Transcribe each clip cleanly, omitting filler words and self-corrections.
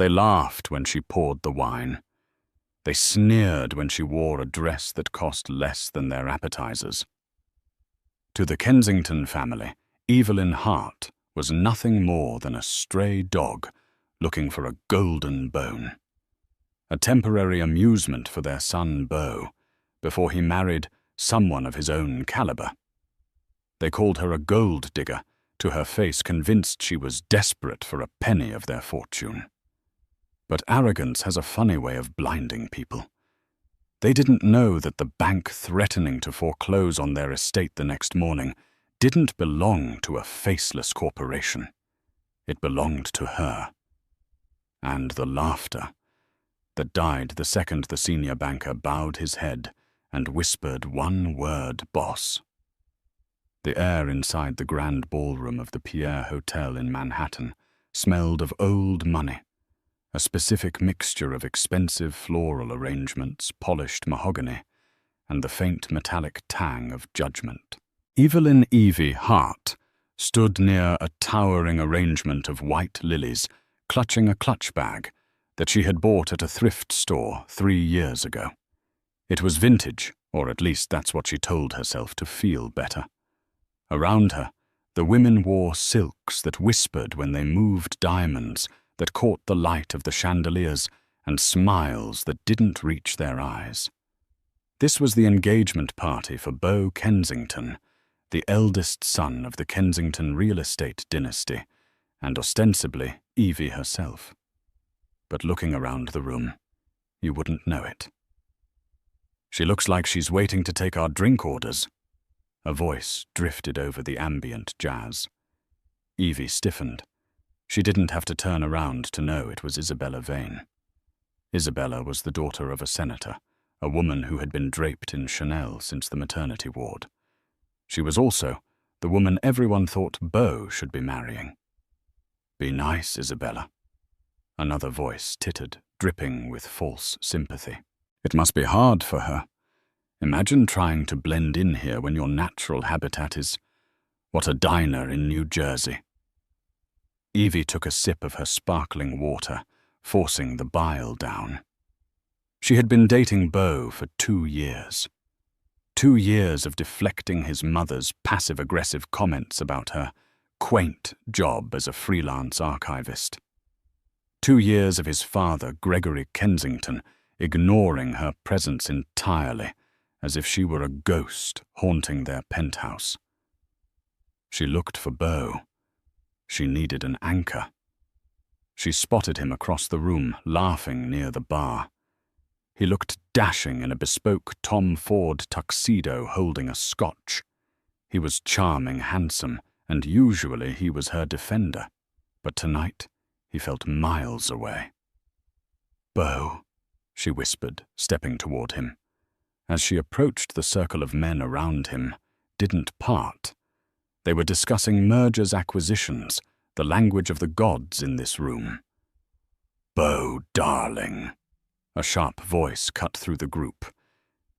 They laughed when she poured the wine. They sneered when she wore a dress that cost less than their appetizers. To the Kensington family, Evelyn Hart was nothing more than a stray dog looking for a golden bone. A temporary amusement for their son Beau, before he married someone of his own caliber. They called her a gold digger, to her face convinced she was desperate for a penny of their fortune. But arrogance has a funny way of blinding people. They didn't know that the bank threatening to foreclose on their estate the next morning didn't belong to a faceless corporation. It belonged to her. And the laughter that died the second the senior banker bowed his head and whispered one word, "Boss." The air inside the grand ballroom of the Pierre Hotel in Manhattan smelled of old money, a specific mixture of expensive floral arrangements, polished mahogany, and the faint metallic tang of judgment. Evelyn Evie Hart stood near a towering arrangement of white lilies, clutching a clutch bag that she had bought at a thrift store 3 years ago. It was vintage, or at least that's what she told herself to feel better. Around her, the women wore silks that whispered when they moved, diamonds that caught the light of the chandeliers, and smiles that didn't reach their eyes. This was the engagement party for Beau Kensington, the eldest son of the Kensington real estate dynasty, and ostensibly Evie herself. But looking around the room, you wouldn't know it. "She looks like she's waiting to take our drink orders." A voice drifted over the ambient jazz. Evie stiffened. She didn't have to turn around to know it was Isabella Vane. Isabella was the daughter of a senator, a woman who had been draped in Chanel since the maternity ward. She was also the woman everyone thought Beau should be marrying. "Be nice, Isabella." Another voice tittered, dripping with false sympathy. "It must be hard for her. Imagine trying to blend in here when your natural habitat is, what, a diner in New Jersey." Evie took a sip of her sparkling water, forcing the bile down. She had been dating Beau for 2 years. 2 years of deflecting his mother's passive-aggressive comments about her quaint job as a freelance archivist. 2 years of his father, Gregory Kensington, ignoring her presence entirely, as if she were a ghost haunting their penthouse. She looked for Beau. She needed an anchor. She spotted him across the room, laughing near the bar. He looked dashing in a bespoke Tom Ford tuxedo holding a scotch. He was charming, handsome, and usually he was her defender. But tonight, he felt miles away. "Beau," she whispered, stepping toward him. As she approached, the circle of men around him didn't part. They were discussing mergers, acquisitions, the language of the gods in this room. "Beau, darling." A sharp voice cut through the group.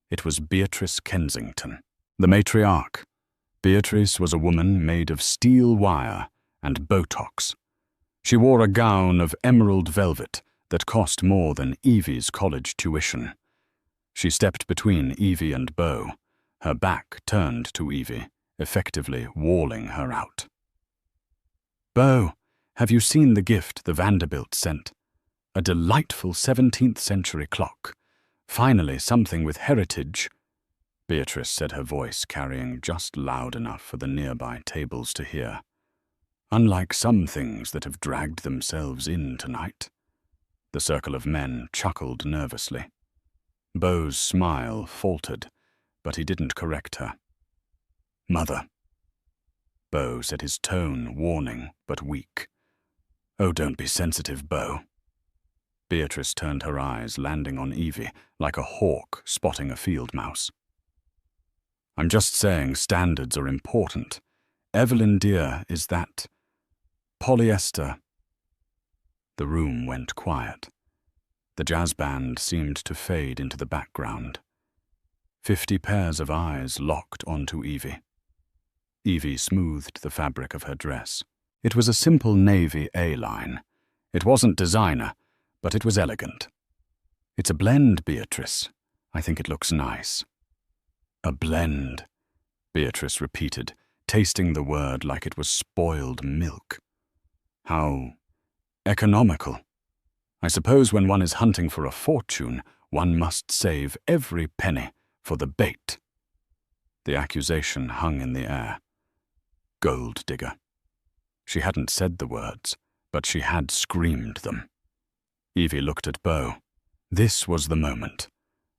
It was Beatrice Kensington, the matriarch. Beatrice was a woman made of steel wire and Botox. She wore a gown of emerald velvet that cost more than Evie's college tuition. She stepped between Evie and Beau, her back turned to Evie, effectively walling her out. "Beau, have you seen the gift the Vanderbilt sent? A delightful 17th century clock. Finally, something with heritage." Beatrice said, her voice carrying just loud enough for the nearby tables to hear. "Unlike some things that have dragged themselves in tonight." The circle of men chuckled nervously. Beau's smile faltered, but he didn't correct her. "Mother." Beau said, his tone warning but weak. "Oh, don't be sensitive, Beau." Beatrice turned her eyes, landing on Evie, like a hawk spotting a field mouse. "I'm just saying standards are important. Evelyn dear, is that polyester?" The room went quiet. The jazz band seemed to fade into the background. 50 pairs of eyes locked onto Evie. Evie smoothed the fabric of her dress. It was a simple navy A-line. It wasn't designer, but it was elegant. "It's a blend, Beatrice. I think it looks nice." "A blend," Beatrice repeated, tasting the word like it was spoiled milk. "How economical. I suppose when one is hunting for a fortune, one must save every penny for the bait." The accusation hung in the air. Gold digger. She hadn't said the words, but she had screamed them. Evie looked at Beau. This was the moment.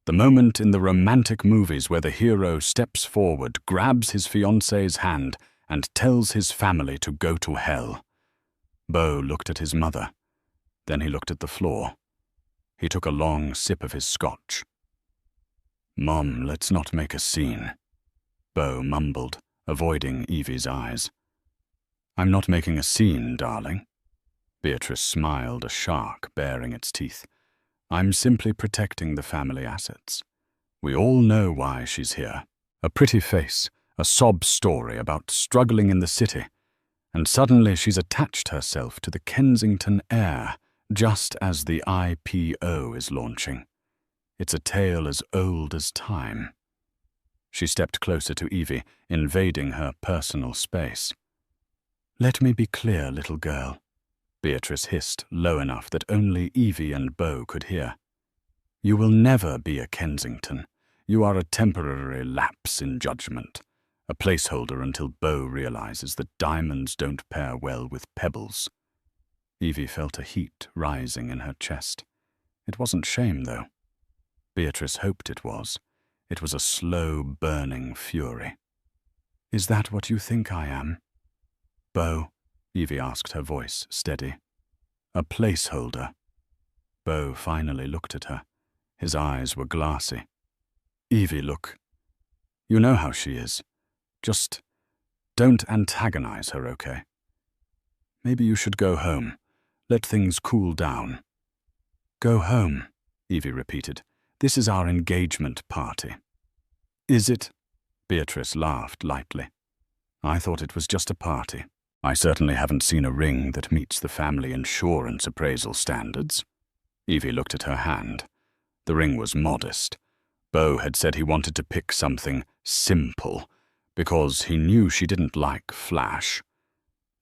The moment in the romantic movies where the hero steps forward, grabs his fiancée's hand, and tells his family to go to hell. Beau looked at his mother. Then he looked at the floor. He took a long sip of his scotch. "Mom, let's not make a scene," Beau mumbled, avoiding Evie's eyes. "I'm not making a scene, darling." Beatrice smiled, a shark baring its teeth. "I'm simply protecting the family assets. We all know why she's here. A pretty face, a sob story about struggling in the city, and suddenly she's attached herself to the Kensington heir, just as the IPO is launching. It's a tale as old as time." She stepped closer to Evie, invading her personal space. "Let me be clear, little girl," Beatrice hissed low enough that only Evie and Beau could hear. "You will never be a Kensington. You are a temporary lapse in judgment, a placeholder until Beau realizes that diamonds don't pair well with pebbles." Evie felt a heat rising in her chest. It wasn't shame, though. Beatrice hoped it was. It was a slow, burning fury. "Is that what you think I am?" "Beau," Evie asked, her voice steady. "A placeholder." Beau finally looked at her. His eyes were glassy. "Evie, look. You know how she is. Just don't antagonize her, okay? Maybe you should go home. Let things cool down." "Go home," Evie repeated. "This is our engagement party." "Is it?" Beatrice laughed lightly. "I thought it was just a party. I certainly haven't seen a ring that meets the family insurance appraisal standards." Evie looked at her hand. The ring was modest. Beau had said he wanted to pick something simple, because he knew she didn't like flash.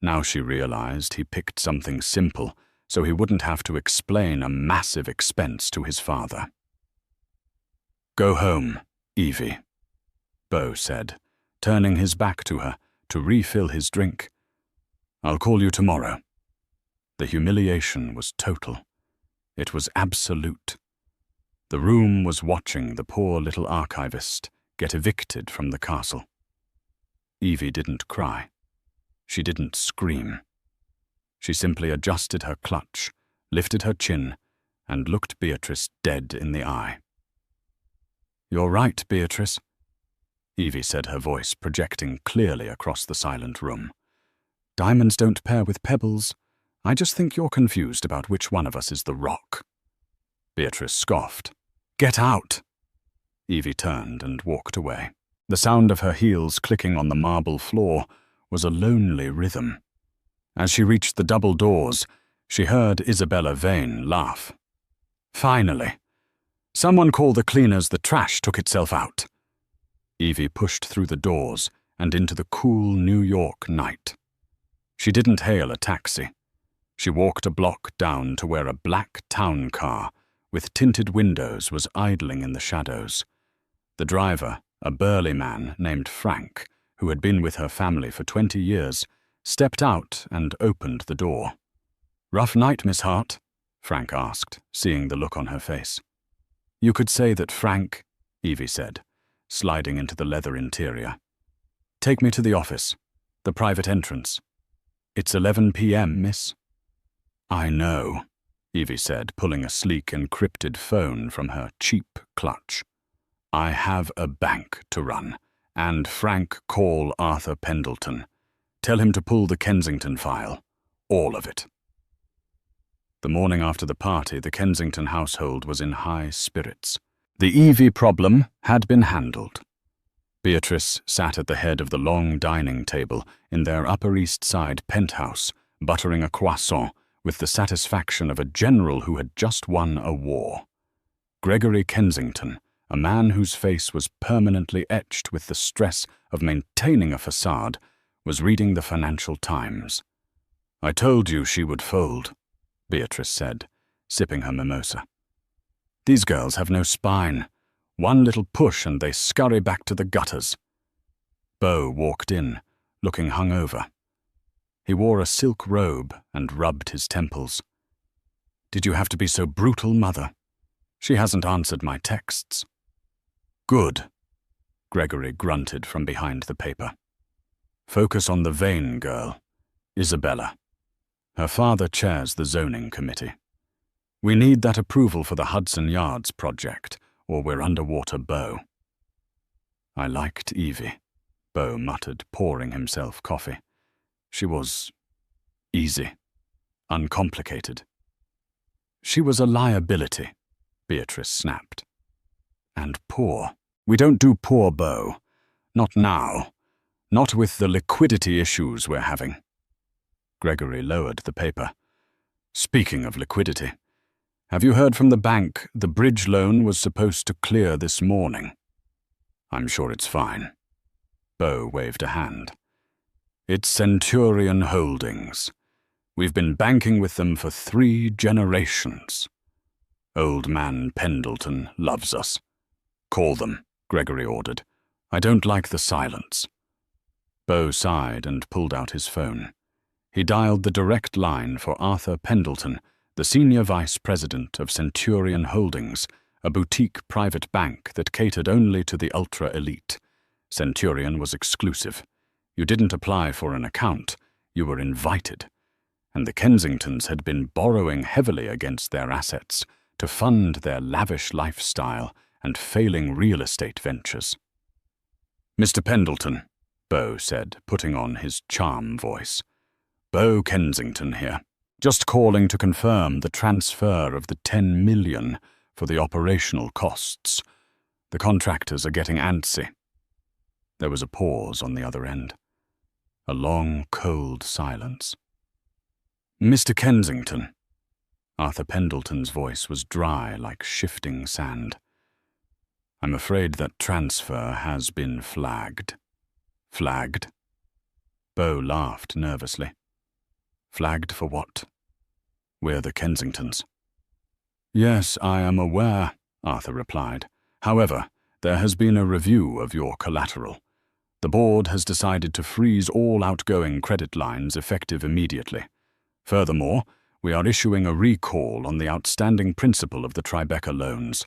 Now she realized he picked something simple so he wouldn't have to explain a massive expense to his father. "Go home, Evie," Beau said, turning his back to her to refill his drink. "I'll call you tomorrow." The humiliation was total. It was absolute. The room was watching the poor little archivist get evicted from the castle. Evie didn't cry. She didn't scream. She simply adjusted her clutch, lifted her chin, and looked Beatrice dead in the eye. "You're right, Beatrice," Evie said, her voice projecting clearly across the silent room. "Diamonds don't pair with pebbles. I just think you're confused about which one of us is the rock." Beatrice scoffed. "Get out!" Evie turned and walked away. The sound of her heels clicking on the marble floor was a lonely rhythm. As she reached the double doors, she heard Isabella Vane laugh. "Finally! Someone call the cleaners, the trash took itself out." Evie pushed through the doors and into the cool New York night. She didn't hail a taxi. She walked a block down to where a black town car with tinted windows was idling in the shadows. The driver, a burly man named Frank, who had been with her family for 20 years, stepped out and opened the door. "Rough night, Miss Hart?" Frank asked, seeing the look on her face. "You could say that, Frank," Evie said, sliding into the leather interior. "Take me to the office, the private entrance. It's 11 p.m., miss." "I know," Evie said, pulling a sleek encrypted phone from her cheap clutch. "I have a bank to run, and Frank, call Arthur Pendleton. Tell him to pull the Kensington file, all of it." The morning after the party, the Kensington household was in high spirits. The Evie problem had been handled. Beatrice sat at the head of the long dining table in their Upper East Side penthouse, buttering a croissant with the satisfaction of a general who had just won a war. Gregory Kensington, a man whose face was permanently etched with the stress of maintaining a facade, was reading the Financial Times. "I told you she would fold," Beatrice said, sipping her mimosa. "These girls have no spine. One little push and they scurry back to the gutters." Beau walked in, looking hungover. He wore a silk robe and rubbed his temples. "Did you have to be so brutal, Mother? She hasn't answered my texts." "Good," Gregory grunted from behind the paper. "Focus on the vain girl, Isabella. Her father chairs the zoning committee. We need that approval for the Hudson Yards project, or we're underwater, Beau." "I liked Evie," Beau muttered, pouring himself coffee. "She was easy, uncomplicated." "She was a liability," Beatrice snapped. "And poor. We don't do poor, Beau. Not now. Not with the liquidity issues we're having." Gregory lowered the paper. "Speaking of liquidity, have you heard from the bank the bridge loan was supposed to clear this morning?" "I'm sure it's fine." Beau waved a hand. "It's Centurion Holdings. We've been banking with them for 3 generations. Old man Pendleton loves us." "Call them," Gregory ordered. "I don't like the silence." Beau sighed and pulled out his phone. He dialed the direct line for Arthur Pendleton, the senior vice president of Centurion Holdings, a boutique private bank that catered only to the ultra-elite. Centurion was exclusive. You didn't apply for an account, you were invited. And the Kensingtons had been borrowing heavily against their assets to fund their lavish lifestyle and failing real estate ventures. "Mr. Pendleton," Beau said, putting on his charm voice. "Beau Kensington here. Just calling to confirm the transfer of the $10 million for the operational costs. The contractors are getting antsy." There was a pause on the other end. A long, cold silence. "Mr. Kensington." Arthur Pendleton's voice was dry like shifting sand. "I'm afraid that transfer has been flagged." "Flagged?" Beau laughed nervously. "Flagged for what?" "We're the Kensingtons." "Yes, I am aware," Arthur replied. "However, there has been a review of your collateral. The board has decided to freeze all outgoing credit lines effective immediately. Furthermore, we are issuing a recall on the outstanding principal of the Tribeca loans,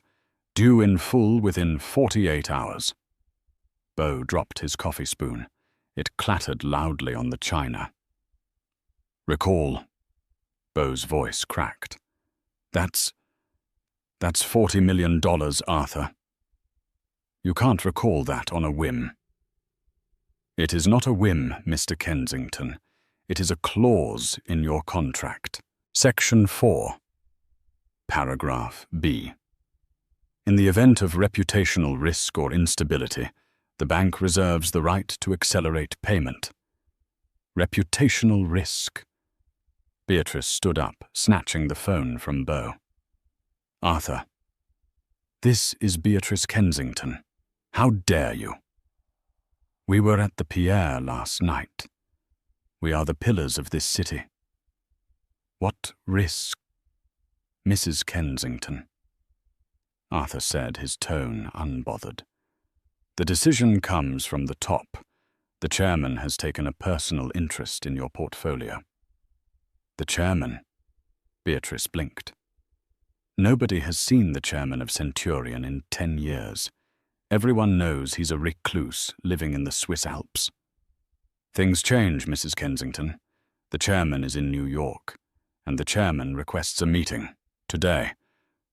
due in full within 48 hours. Beau dropped his coffee spoon. It clattered loudly on the china. "Recall." Beau's voice cracked. That's $40 million, Arthur. You can't recall that on a whim." "It is not a whim, Mr. Kensington. It is a clause in your contract. Section 4. Paragraph B. In the event of reputational risk or instability, the bank reserves the right to accelerate payment." Reputational risk. Beatrice stood up, snatching the phone from Beau. "Arthur, this is Beatrice Kensington. How dare you? We were at the Pierre last night. We are the pillars of this city. What risk?" "Mrs. Kensington," Arthur said, his tone unbothered. "The decision comes from the top. The chairman has taken a personal interest in your portfolio." "The chairman?" Beatrice blinked. "Nobody has seen the chairman of Centurion in 10 years. Everyone knows he's a recluse living in the Swiss Alps." "Things change, Mrs. Kensington. The chairman is in New York, and the chairman requests a meeting, today,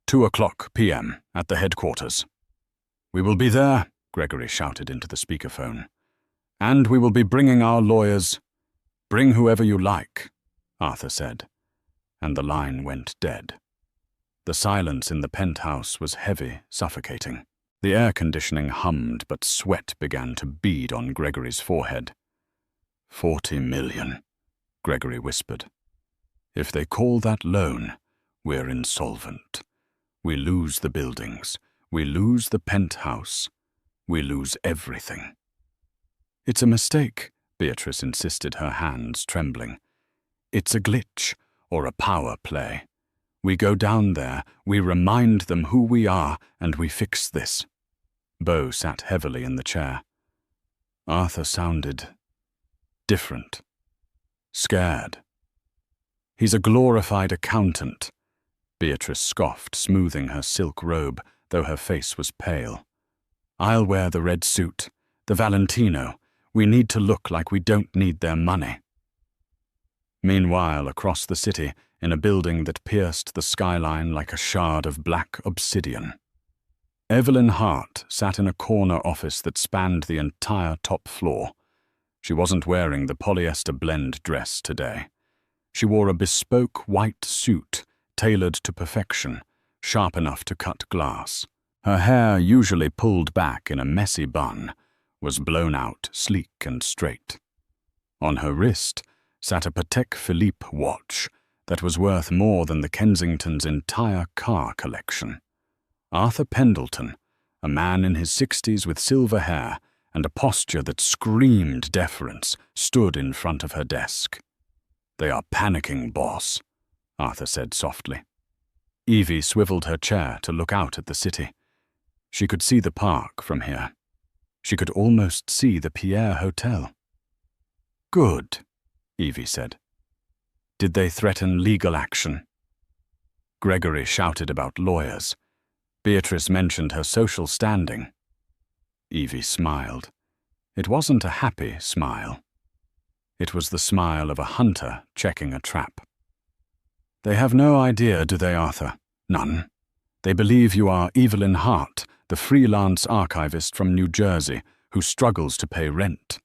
2:00 p.m. at the headquarters." "We will be there," Gregory shouted into the speakerphone. "And we will be bringing our lawyers." "Bring whoever you like," Arthur said, and the line went dead. The silence in the penthouse was heavy, suffocating. The air conditioning hummed, but sweat began to bead on Gregory's forehead. 40 million, Gregory whispered. If they call that loan, we're insolvent. We lose the buildings. We lose the penthouse. We lose everything." "It's a mistake," Beatrice insisted, her hands trembling. "It's a glitch, or a power play. We go down there, we remind them who we are, and we fix this." Bo sat heavily in the chair. Arthur sounded different. Scared. "He's a glorified accountant," Beatrice scoffed, smoothing her silk robe, though her face was pale. "I'll wear the red suit, the Valentino. We need to look like we don't need their money." Meanwhile, across the city, in a building that pierced the skyline like a shard of black obsidian, Evelyn Hart sat in a corner office that spanned the entire top floor. She wasn't wearing the polyester blend dress today. She wore a bespoke white suit, tailored to perfection, sharp enough to cut glass. Her hair, usually pulled back in a messy bun, was blown out, sleek and straight. On her wrist sat a Patek Philippe watch that was worth more than the Kensington's entire car collection. Arthur Pendleton, a man in his 60s with silver hair and a posture that screamed deference, stood in front of her desk. "They are panicking, boss," Arthur said softly. Evie swiveled her chair to look out at the city. She could see the park from here. She could almost see the Pierre Hotel. "Good," Evie said. "Did they threaten legal action?" Gregory shouted about lawyers. Beatrice mentioned her social standing. Evie smiled. It wasn't a happy smile. It was the smile of a hunter checking a trap. "They have no idea, do they, Arthur? None. They believe you are Evelyn Hart, the freelance archivist from New Jersey who struggles to pay rent."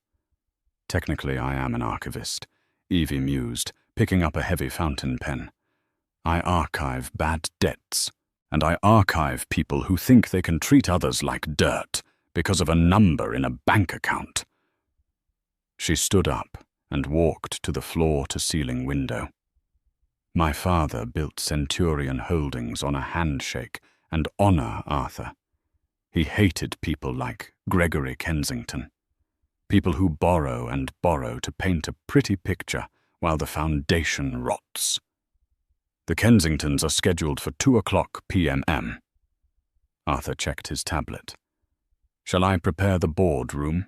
"Technically, I am an archivist," Evie mused, picking up a heavy fountain pen. "I archive bad debts, and I archive people who think they can treat others like dirt because of a number in a bank account." She stood up and walked to the floor-to-ceiling window. "My father built Centurion Holdings on a handshake and honor, Arthur. He hated people like Gregory Kensington. People who borrow and borrow to paint a pretty picture while the foundation rots. The Kensingtons are scheduled for 2:00 p.m. Arthur checked his tablet. "Shall I prepare the boardroom?"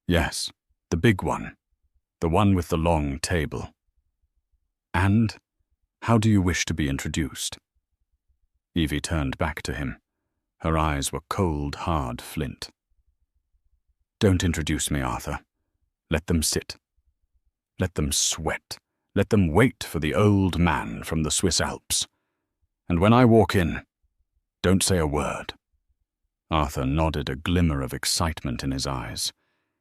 "Yes, the big one. The one with the long table." "And how do you wish to be introduced?" Evie turned back to him. Her eyes were cold, hard flint. "Don't introduce me, Arthur. Let them sit. Let them sweat. Let them wait for the old man from the Swiss Alps. And when I walk in, don't say a word." Arthur nodded, a glimmer of excitement in his eyes.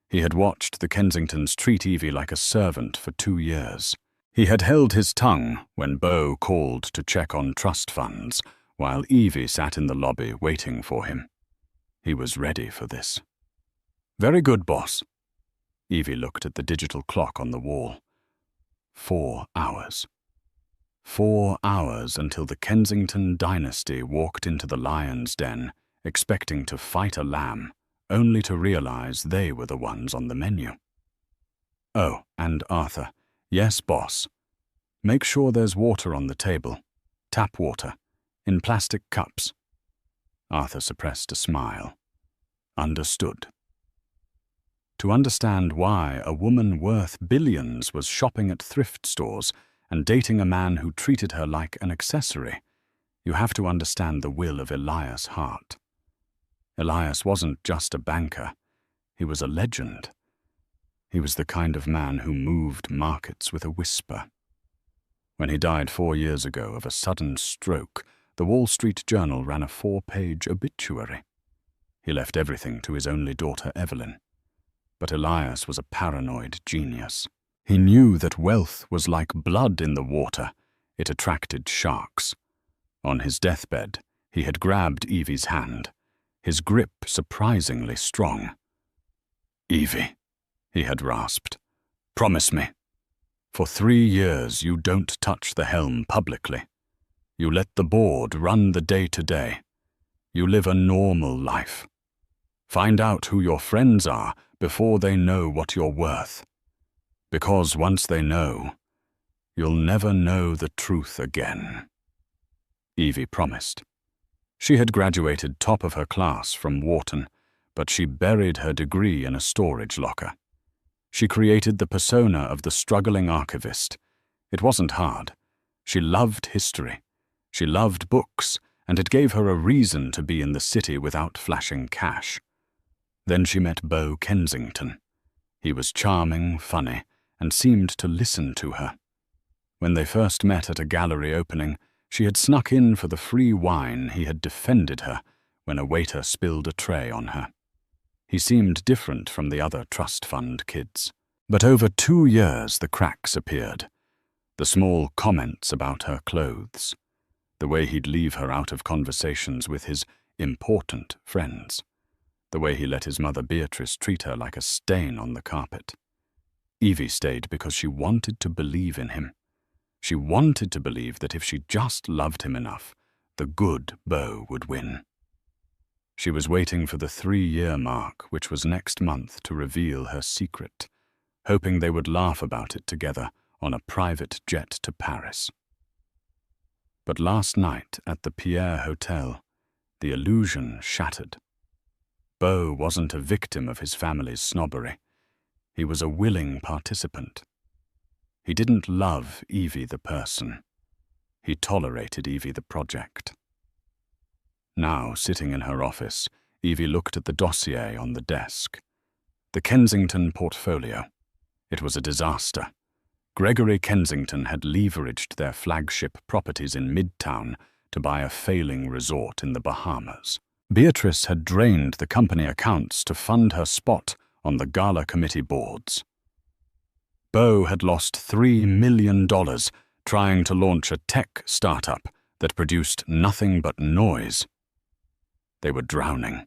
He had watched the Kensingtons treat Evie like a servant for 2 years. He had held his tongue when Bo called to check on trust funds, while Evie sat in the lobby waiting for him. He was ready for this. "Very good, boss." Evie looked at the digital clock on the wall. 4 hours. 4 hours until the Kensington dynasty walked into the lion's den, expecting to fight a lamb, only to realize they were the ones on the menu. "Oh, and Arthur, yes, boss. Make sure there's water on the table. Tap water, in plastic cups." Arthur suppressed a smile. Understood. To understand why a woman worth billions was shopping at thrift stores and dating a man who treated her like an accessory, you have to understand the will of Elias Hart. Elias wasn't just a banker. He was a legend. He was the kind of man who moved markets with a whisper. When he died 4 years ago of a sudden stroke, the Wall Street Journal ran a 4-page obituary. He left everything to his only daughter, Evelyn. But Elias was a paranoid genius. He knew that wealth was like blood in the water. It attracted sharks. On his deathbed, he had grabbed Evie's hand, his grip surprisingly strong. "Evie," he had rasped, "promise me. For 3 years you don't touch the helm publicly. You let the board run the day-to-day. You live a normal life. Find out who your friends are before they know what you're worth. Because once they know, you'll never know the truth again. Evie promised. She had graduated top of her class from Wharton, but she buried her degree in a storage locker. She created the persona of the struggling archivist. It wasn't hard. She loved history. She loved books, and it gave her a reason to be in the city without flashing cash. Then she met Beau Kensington. He was charming, funny, and seemed to listen to her. When they first met at a gallery opening, she had snuck in for the free wine he had defended her when a waiter spilled a tray on her. He seemed different from the other trust fund kids. But over 2 years the cracks appeared. The small comments about her clothes. The way he'd leave her out of conversations with his important friends. The way he let his mother Beatrice treat her like a stain on the carpet. Evie stayed because she wanted to believe in him. She wanted to believe that if she just loved him enough, the good Beau would win. She was waiting for the 3-year mark, which was next month, to reveal her secret, hoping they would laugh about it together on a private jet to Paris. But last night at the Pierre Hotel, the illusion shattered. Beau wasn't a victim of his family's snobbery. He was a willing participant. He didn't love Evie the person. He tolerated Evie the project. Now, sitting in her office, Evie looked at the dossier on the desk. The Kensington portfolio. It was a disaster. Gregory Kensington had leveraged their flagship properties in Midtown to buy a failing resort in the Bahamas. Beatrice had drained the company accounts to fund her spot on the gala committee boards. Beau had lost $3 million trying to launch a tech startup that produced nothing but noise. They were drowning.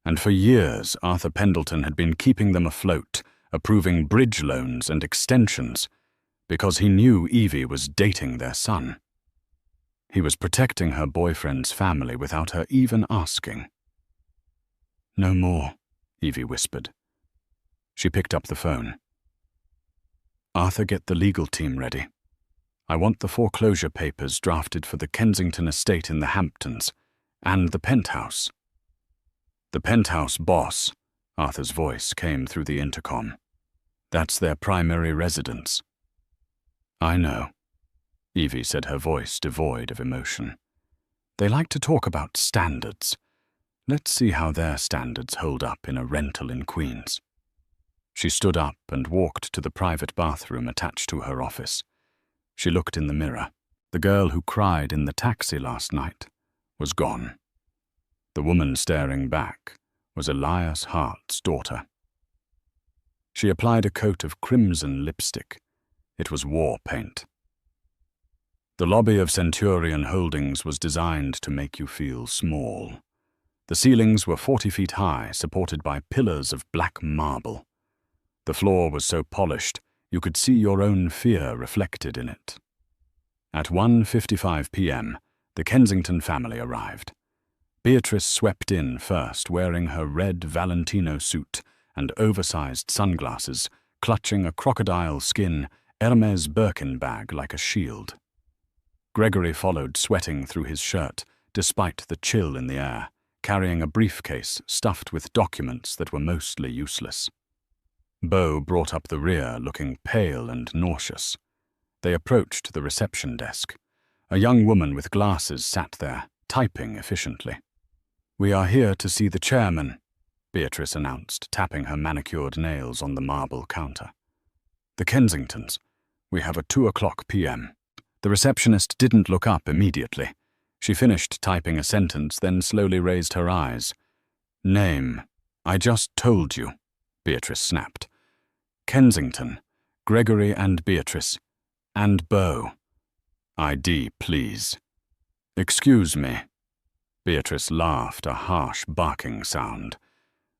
And for years, Arthur Pendleton had been keeping them afloat, approving bridge loans and extensions, because he knew Evie was dating their son. He was protecting her boyfriend's family without her even asking. "No more," Evie whispered. She picked up the phone. "Arthur, get the legal team ready. I want the foreclosure papers drafted for the Kensington estate in the Hamptons, and the penthouse." "The penthouse boss," Arthur's voice came through the intercom. "That's their primary residence." "I know," Evie said, her voice devoid of emotion. "They like to talk about standards. Let's see how their standards hold up in a rental in Queens." She stood up and walked to the private bathroom attached to her office. She looked in the mirror. The girl who cried in the taxi last night was gone. The woman staring back was Elias Hart's daughter. She applied a coat of crimson lipstick. It was war paint. The lobby of Centurion Holdings was designed to make you feel small. The ceilings were 40 feet high, supported by pillars of black marble. The floor was so polished you could see your own fear reflected in it. At 1:55 p.m., the Kensington family arrived. Beatrice swept in first, wearing her red Valentino suit and oversized sunglasses, clutching a crocodile skin Hermes Birkin bag like a shield. Gregory followed, sweating through his shirt, despite the chill in the air, carrying a briefcase stuffed with documents that were mostly useless. Beau brought up the rear, looking pale and nauseous. They approached the reception desk. A young woman with glasses sat there, typing efficiently. "We are here to see the chairman," Beatrice announced, tapping her manicured nails on the marble counter. "The Kensingtons. We have a 2:00 p.m. The receptionist didn't look up immediately. She finished typing a sentence, then slowly raised her eyes. "Name. I just told you," Beatrice snapped. "Kensington. Gregory and Beatrice. And Beau. ID, please." "Excuse me." Beatrice laughed, a harsh barking sound.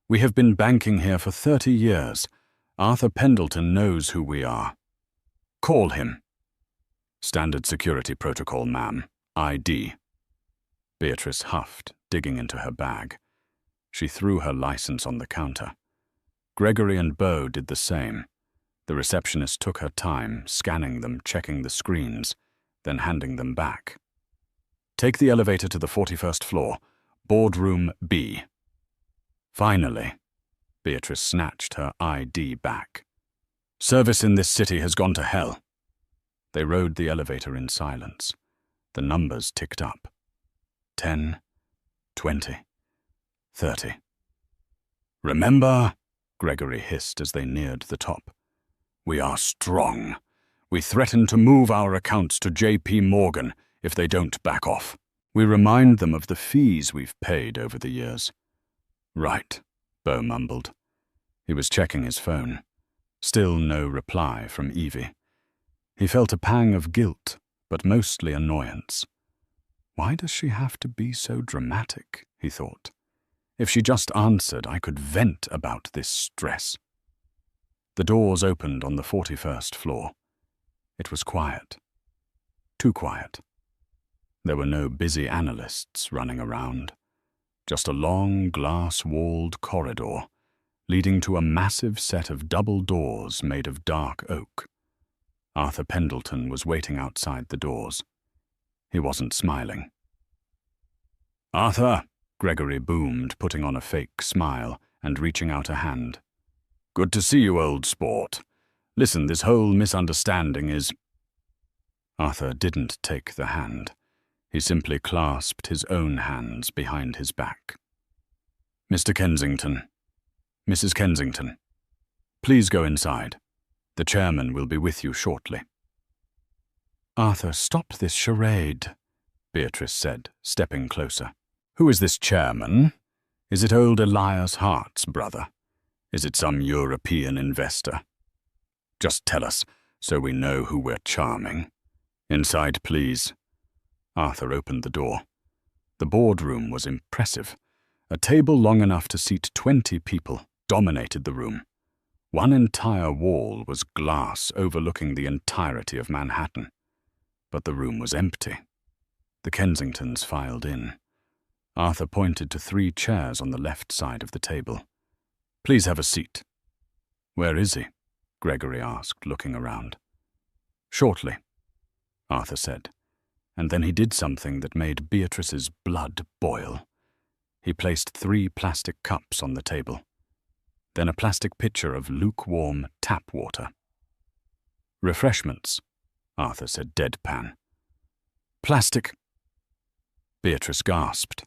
"We have been banking here for 30 years. Arthur Pendleton knows who we are." Call him. Standard security protocol, ma'am. ID. Beatrice huffed, digging into her bag. She threw her license on the counter. Gregory and Beau did the same. The receptionist took her time, scanning them, checking the screens, then handing them back. Take the elevator to the 41st floor, boardroom B. Finally, Beatrice snatched her ID back. Service in this city has gone to hell. They rode the elevator in silence. The numbers ticked up. 10, 20, 30. Remember, Gregory hissed as they neared the top. We are strong. We threaten to move our accounts to J.P. Morgan if they don't back off. We remind them of the fees we've paid over the years. Right, Beau mumbled. He was checking his phone. Still no reply from Evie. He felt a pang of guilt, but mostly annoyance. Why does she have to be so dramatic, he thought. If she just answered, I could vent about this stress. The doors opened on the 41st floor. It was quiet. Too quiet. There were no busy analysts running around. Just a long, glass-walled corridor leading to a massive set of double doors made of dark oak. Arthur Pendleton was waiting outside the doors. He wasn't smiling. Arthur, Gregory boomed, putting on a fake smile and reaching out a hand. Good to see you, old sport. Listen, this whole misunderstanding is... Arthur didn't take the hand. He simply clasped his own hands behind his back. Mr. Kensington, Mrs. Kensington, please go inside. The chairman will be with you shortly. Arthur, stop this charade, Beatrice said, stepping closer. Who is this chairman? Is it old Elias Hart's brother? Is it some European investor? Just tell us, so we know who we're charming. Inside, please. Arthur opened the door. The boardroom was impressive. A table long enough to seat 20 people dominated the room. One entire wall was glass overlooking the entirety of Manhattan. But the room was empty. The Kensingtons filed in. Arthur pointed to 3 chairs on the left side of the table. Please have a seat. Where is he? Gregory asked, looking around. Shortly, Arthur said, and then he did something that made Beatrice's blood boil. He placed 3 plastic cups on the table, then a plastic pitcher of lukewarm tap water. Refreshments, Arthur said deadpan. Plastic. Beatrice gasped.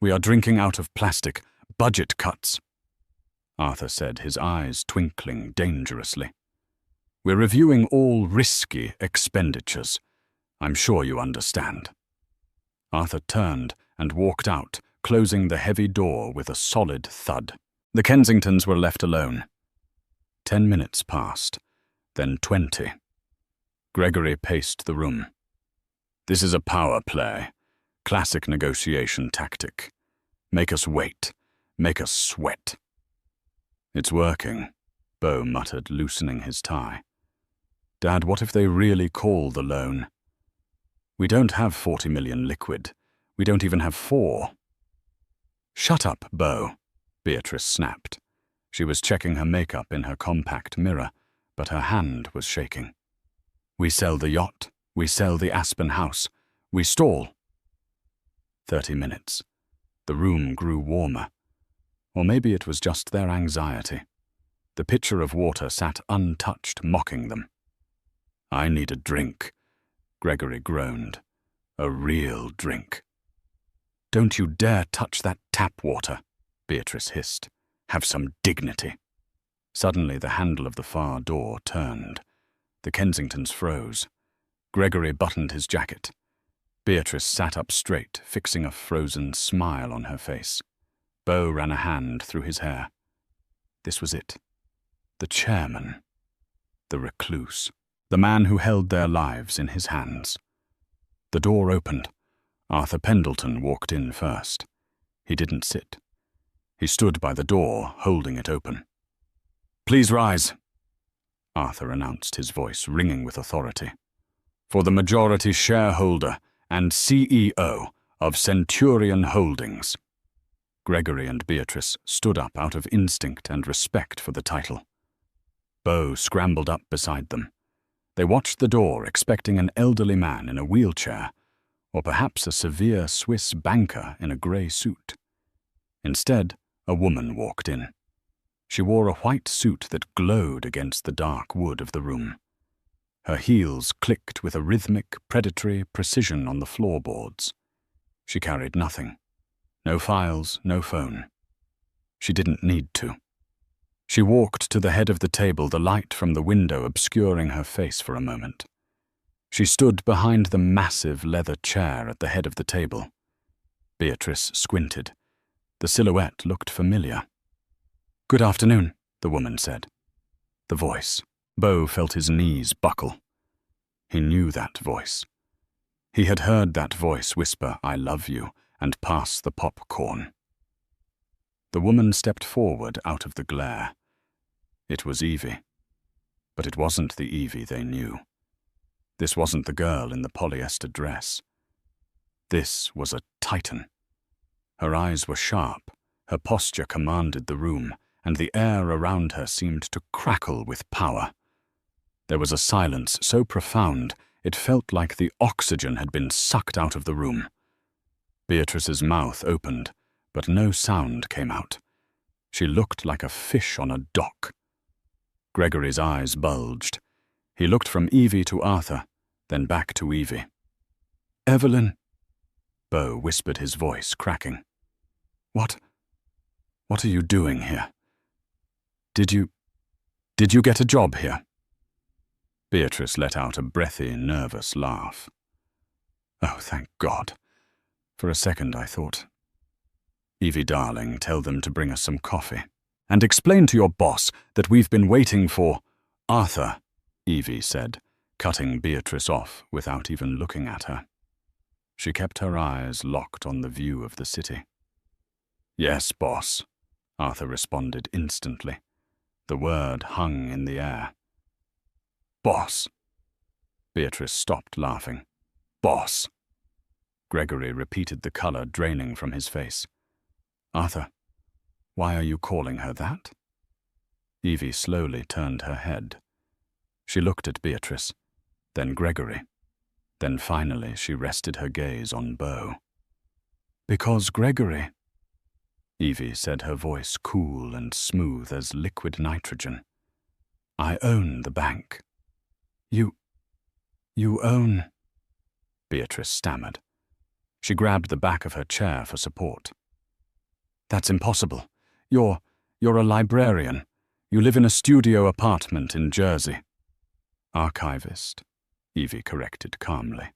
We are drinking out of plastic. Budget cuts. Arthur said, his eyes twinkling dangerously. We're reviewing all risky expenditures. I'm sure you understand. Arthur turned and walked out, closing the heavy door with a solid thud. The Kensingtons were left alone. 10 minutes passed, then 20. Gregory paced the room. This is a power play. Classic negotiation tactic. Make us wait. Make us sweat. It's working, Beau muttered, loosening his tie. Dad, what if they really call the loan? We don't have 40 million liquid. We don't even have 4. Shut up, Beau, Beatrice snapped. She was checking her makeup in her compact mirror, but her hand was shaking. We sell the yacht. We sell the Aspen house. We stall. 30 minutes. The room grew warmer. Or maybe it was just their anxiety. The pitcher of water sat untouched, mocking them. I need a drink, Gregory groaned. A real drink. Don't you dare touch that tap water, Beatrice hissed. Have some dignity. Suddenly the handle of the far door turned. The Kensingtons froze. Gregory buttoned his jacket. Beatrice sat up straight, fixing a frozen smile on her face. Beau ran a hand through his hair. This was it. The chairman. The recluse. The man who held their lives in his hands. The door opened. Arthur Pendleton walked in first. He didn't sit. He stood by the door, holding it open. Please rise. Arthur announced, his voice ringing with authority. For the majority shareholder and CEO of Centurion Holdings. Gregory and Beatrice stood up out of instinct and respect for the title. Beau scrambled up beside them. They watched the door, expecting an elderly man in a wheelchair, or perhaps a severe Swiss banker in a grey suit. Instead, a woman walked in. She wore a white suit that glowed against the dark wood of the room. Her heels clicked with a rhythmic, predatory precision on the floorboards. She carried nothing. No files, no phone. She didn't need to. She walked to the head of the table, the light from the window obscuring her face for a moment. She stood behind the massive leather chair at the head of the table. Beatrice squinted. The silhouette looked familiar. "Good afternoon," the woman said. The voice. Beau felt his knees buckle. He knew that voice. He had heard that voice whisper, "I love you," and pass the popcorn. The woman stepped forward out of the glare. It was Evie. But it wasn't the Evie they knew. This wasn't the girl in the polyester dress. This was a titan. Her eyes were sharp, her posture commanded the room, and the air around her seemed to crackle with power. There was a silence so profound it felt like the oxygen had been sucked out of the room. Beatrice's mouth opened, but no sound came out. She looked like a fish on a dock. Gregory's eyes bulged. He looked from Evie to Arthur, then back to Evie. "Evelyn," Beau whispered, his voice cracking. What are you doing here? Did you get a job here?" Beatrice let out a breathy, nervous laugh. "Oh, thank God. For a second I thought. Evie, darling, tell them to bring us some coffee. And explain to your boss that we've been waiting for Arthur," Evie said, cutting Beatrice off without even looking at her. She kept her eyes locked on the view of the city. "Yes, boss," Arthur responded instantly. The word hung in the air. "Boss." Beatrice stopped laughing. "Boss." Gregory repeated, the color draining from his face. "Arthur, why are you calling her that?" Evie slowly turned her head. She looked at Beatrice, then Gregory. Then finally she rested her gaze on Beau. "Because Gregory," Evie said, her voice cool and smooth as liquid nitrogen, "I own the bank." You own..." Beatrice stammered. She grabbed the back of her chair for support. "That's impossible. You're a librarian. You live in a studio apartment in Jersey." "Archivist," Evie corrected calmly.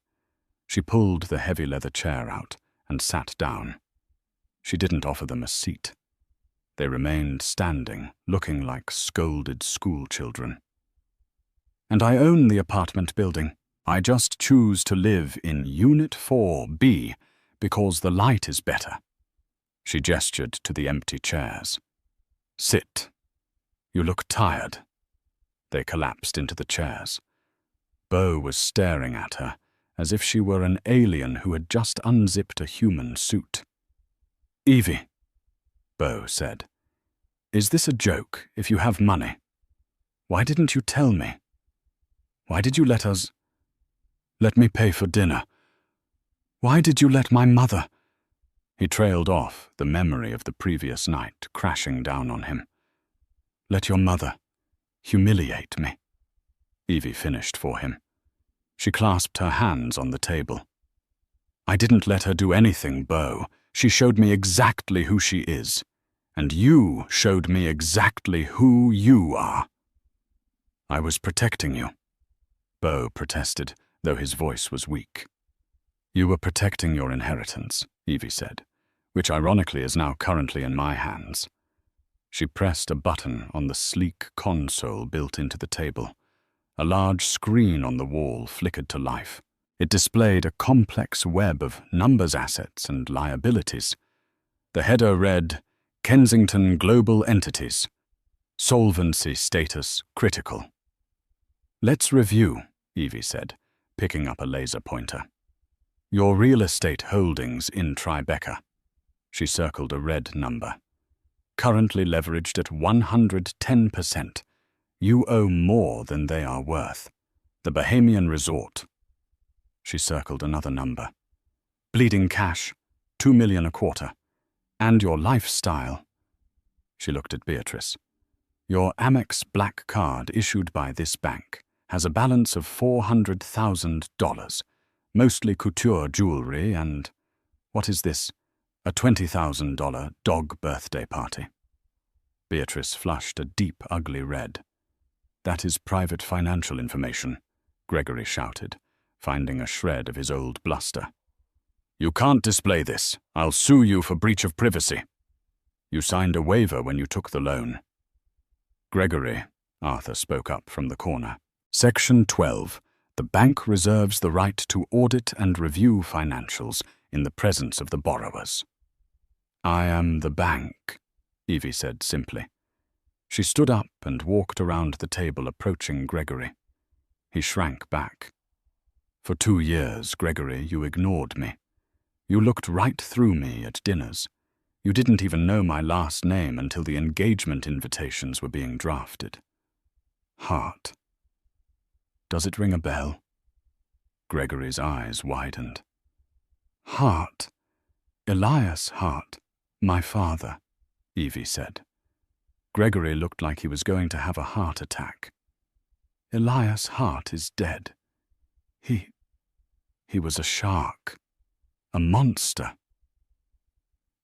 She pulled the heavy leather chair out and sat down. She didn't offer them a seat. They remained standing, looking like scolded schoolchildren. "And I own the apartment building. I just choose to live in Unit 4B because the light is better." She gestured to the empty chairs. "Sit. You look tired." They collapsed into the chairs. Beau was staring at her as if she were an alien who had just unzipped a human suit. "Evie," Beau said, "is this a joke if you have money? Why didn't you tell me? Why did you let me pay for dinner? Why did you let my mother—" He trailed off, the memory of the previous night crashing down on him. "Let your mother humiliate me," Evie finished for him. She clasped her hands on the table. "I didn't let her do anything, Beau. She showed me exactly who she is. And you showed me exactly who you are." "I was protecting you," Beau protested, though his voice was weak. "You were protecting your inheritance," Evie said, "which ironically is now currently in my hands." She pressed a button on the sleek console built into the table. A large screen on the wall flickered to life. It displayed a complex web of numbers, assets, and liabilities. The header read, "Kensington Global Entities. Solvency status critical." Let's review, Evie said, picking up a laser pointer. Your real estate holdings in Tribeca. She circled a red number. Currently leveraged at 110%. You owe more than they are worth. The Bahamian Resort. She circled another number. Bleeding cash, $2 million a quarter. And your lifestyle. She looked at Beatrice. Your Amex Black Card issued by this bank has a balance of $400,000, mostly couture jewelry and, what is this, a $20,000 dog birthday party. Beatrice flushed a deep, ugly red. That is private financial information, Gregory shouted, finding a shred of his old bluster. You can't display this. I'll sue you for breach of privacy. You signed a waiver when you took the loan. Gregory, Arthur spoke up from the corner. Section 12. The bank reserves the right to audit and review financials in the presence of the borrowers. I am the bank, Evie said simply. She stood up and walked around the table, approaching Gregory. He shrank back. For 2 years, Gregory, you ignored me. You looked right through me at dinners. You didn't even know my last name until the engagement invitations were being drafted. Hart. Does it ring a bell? Gregory's eyes widened. Hart. Elias Hart, my father, Evie said. Gregory looked like he was going to have a heart attack. Elias Hart is dead. He was a shark. A monster.